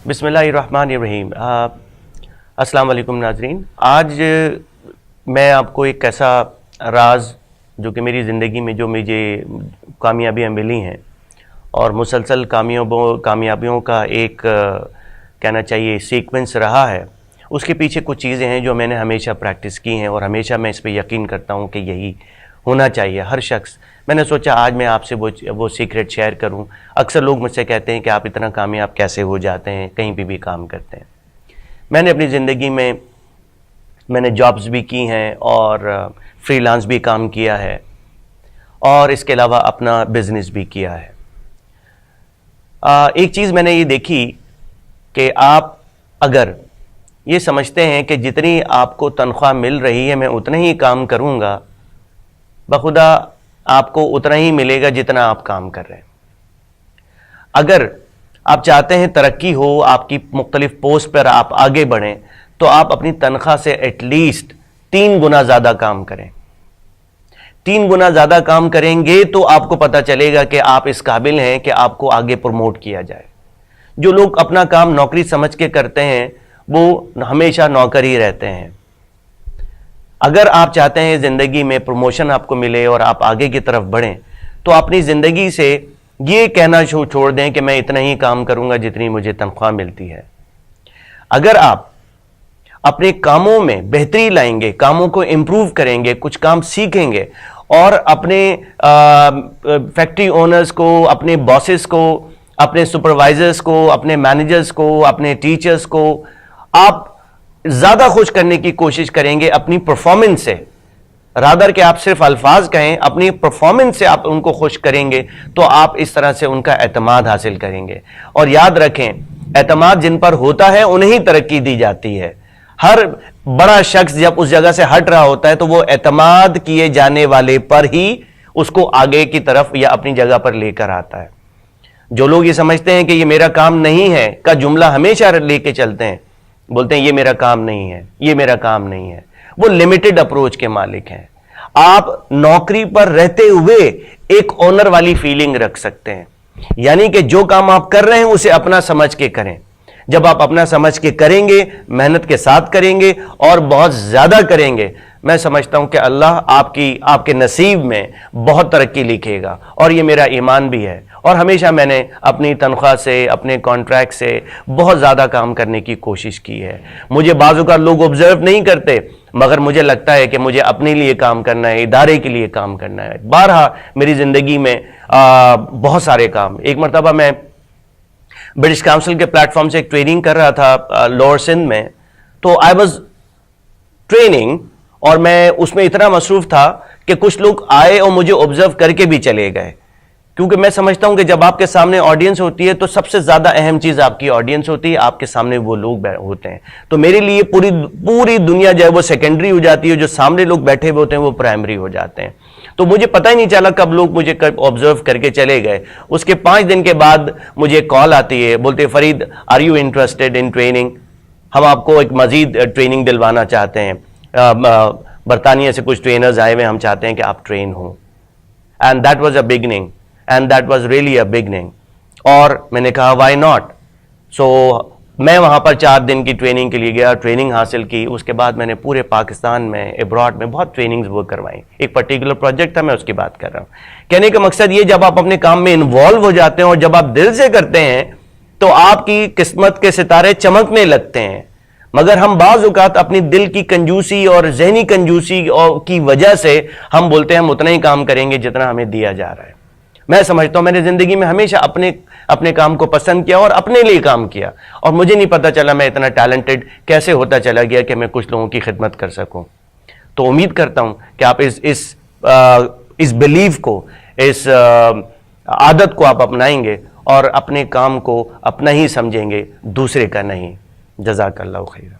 बिस्मिल्लाहिर्रहमानिर्रहीम। अस्सलाम वालेकुम नाज़रीन। आज मैं आपको एक ऐसा राज जो कि मेरी ज़िंदगी में जो मुझे कामयाबियाँ मिली हैं और मुसलसल कामयाबियों का एक कहना चाहिए सीक्वेंस रहा है, उसके पीछे कुछ चीज़ें हैं जो मैंने हमेशा प्रैक्टिस की हैं और हमेशा मैं इस पर यकीन करता हूँ कि यही होना चाहिए हर शख्स। मैंने सोचा आज मैं आपसे वो सीक्रेट शेयर करूं। अक्सर लोग मुझसे कहते हैं कि आप इतना कामयाब कैसे हो जाते हैं, कहीं भी काम करते हैं। मैंने अपनी ज़िंदगी में मैंने जॉब्स भी की हैं और फ्रीलांस भी काम किया है और इसके अलावा अपना बिज़नेस भी किया है। एक चीज़ मैंने ये देखी कि आप अगर ये समझते हैं कि जितनी आपको तनख्वाह मिल रही है मैं उतना ही काम करूँगा, बखुदा आपको उतना ही मिलेगा जितना आप काम कर रहे हैं। अगर आप चाहते हैं तरक्की हो, आपकी मुख्तलिफ पोस्ट पर आप आगे बढ़ें, तो आप अपनी तनख्वाह से एटलीस्ट 3 गुना ज़्यादा काम करें। 3 गुना ज़्यादा काम करेंगे तो आपको पता चलेगा कि आप इस काबिल हैं कि आपको आगे प्रमोट किया जाए। जो लोग अपना काम नौकरी समझ के करते हैं वो हमेशा नौकर ही रहते हैं। अगर आप चाहते हैं ज़िंदगी में प्रमोशन आपको मिले और आप आगे की तरफ बढ़ें, तो अपनी ज़िंदगी से ये कहना छोड़ दें कि मैं इतना ही काम करूंगा जितनी मुझे तनख्वाह मिलती है। अगर आप अपने कामों में बेहतरी लाएंगे, कामों को इम्प्रूव करेंगे, कुछ काम सीखेंगे और अपने फैक्ट्री ओनर्स को, अपने बॉसेस को, अपने सुपरवाइजर्स को, अपने मैनेजर्स को, अपने टीचर्स को आप ज़्यादा खुश करने की कोशिश करेंगे अपनी परफॉर्मेंस से, रादर कि आप सिर्फ अल्फाज कहें, अपनी परफॉर्मेंस से आप उनको खुश करेंगे तो आप इस तरह से उनका एतमाद हासिल करेंगे। और याद रखें, एतमाद जिन पर होता है उन्हें तरक्की दी जाती है। हर बड़ा शख्स जब उस जगह से हट रहा होता है तो वो एतमाद किए जाने वाले पर ही उसको आगे की तरफ या अपनी जगह पर लेकर आता है। जो लोग ये समझते हैं कि ये मेरा काम नहीं है का जुमला हमेशा लेके चलते हैं, बोलते हैं ये मेरा काम नहीं है, ये मेरा काम नहीं है, वो लिमिटेड अप्रोच के मालिक हैं। आप नौकरी पर रहते हुए एक ओनर वाली फीलिंग रख सकते हैं, यानी कि जो काम आप कर रहे हैं उसे अपना समझ के करें। जब आप अपना समझ के करेंगे, मेहनत के साथ करेंगे और बहुत ज्यादा करेंगे, मैं समझता हूं कि अल्लाह आपके नसीब में बहुत तरक्की लिखेगा और ये मेरा ईमान भी है। और हमेशा मैंने अपनी तनख्वाह से, अपने कॉन्ट्रैक्ट से बहुत ज़्यादा काम करने की कोशिश की है। मुझे बाज़ औक़ात लोग ऑब्जर्व नहीं करते, मगर मुझे लगता है कि मुझे अपने लिए काम करना है, इदारे के लिए काम करना है। बारहा मेरी ज़िंदगी में बहुत सारे काम। एक मरतबा मैं ब्रिटिश काउंसिल के प्लेटफॉर्म से एक ट्रेनिंग कर रहा था लोअर सिंध में, तो आई वॉज ट्रेनिंग और मैं उसमें इतना मसरूफ़ था कि कुछ लोग आए और मुझे ऑब्जर्व करके भी चले गए, क्योंकि मैं समझता हूं कि जब आपके सामने ऑडियंस होती है तो सबसे ज्यादा अहम चीज आपकी ऑडियंस होती है, आपके सामने वो लोग होते हैं। तो मेरे लिए पूरी दुनिया जो है वो सेकेंडरी हो जाती है, जो सामने लोग बैठे हुए होते हैं वो प्राइमरी हो जाते हैं। तो मुझे पता ही नहीं चला कब लोग मुझे कब ऑब्जर्व करके चले गए। उसके 5 दिन के बाद मुझे कॉल आती है, बोलते Farid are you interested in training, हम आपको एक मजीद ट्रेनिंग दिलवाना चाहते हैं, बरतानिया से कुछ ट्रेनर्स आए हुए, हम चाहते हैं कि आप ट्रेन हो। And that was a beginning, and that was really a beginning. और मैंने कहा व्हाई नॉट। सो मैं वहाँ पर 4 दिन की ट्रेनिंग के लिए गया, ट्रेनिंग हासिल की। उसके बाद मैंने पूरे पाकिस्तान में, अब्रॉड में बहुत ट्रेनिंग्स वो करवाई। एक पर्टिकुलर प्रोजेक्ट था, मैं उसकी बात कर रहा हूँ। कहने का मकसद ये, जब आप अपने काम में इन्वॉल्व हो जाते हैं और जब आप दिल से करते हैं तो आपकी किस्मत के सितारे चमकने लगते हैं। मगर हम बाज़ औक़ात अपनी दिल की कंजूसी और जहनी कंजूसी की वजह से हम बोलते हैं हम उतना ही काम करेंगे जितना हमें दिया जा रहा है। मैं समझता हूं मैंने जिंदगी में हमेशा अपने काम को पसंद किया और अपने लिए काम किया, और मुझे नहीं पता चला मैं इतना टैलेंटेड कैसे होता चला गया कि मैं कुछ लोगों की खिदमत कर सकूं। तो उम्मीद करता हूं कि आप इस बिलीव को, इस आदत को आप अपनाएंगे और अपने काम को अपना ही समझेंगे, दूसरे का नहीं। जज़ाकल्लाहु खैर।